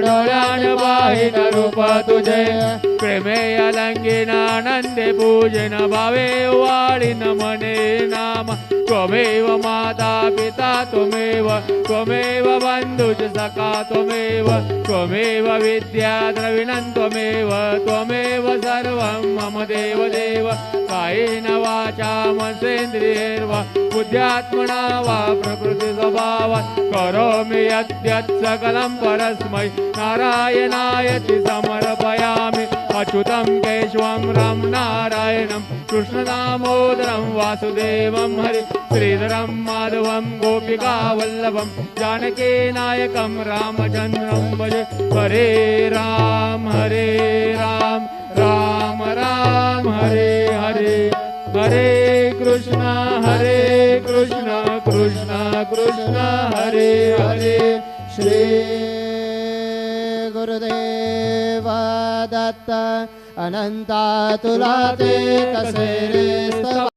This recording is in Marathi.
डोळ्यान पाहिन रूप तुझे प्रेमे अलंगिन आनंदे पूजन भावे वाळीन मने नाम त्वमेव माता पिता त्वमेव त्वमेव बंधुश्च सखा त्वमेव त्वमेव विद्या द्रविणं त्वमेव त्वमेव सर्वं मम देव देव कायेन वाचा मनसेन्द्रियैर्वा बुद्ध्यात्मना वा प्रकृति स्वभावात् करोमि यद्यत् सकलं परस्मै नारायणायति समर्पयामि अच्युतं केशवं राम नारायणं कृष्णदामोदरं वासुदेवं हरि श्रीधरं माधवं गोपिकावल्लभं जानकीनायकं रामचन्द्रं भजे हरे राम राम राम हरे हरे हरे कृष्ण कृष्ण कृष्ण हरे हरे श्री गुरुदेव दत्त अनंता तुला ते कसे रे स्तव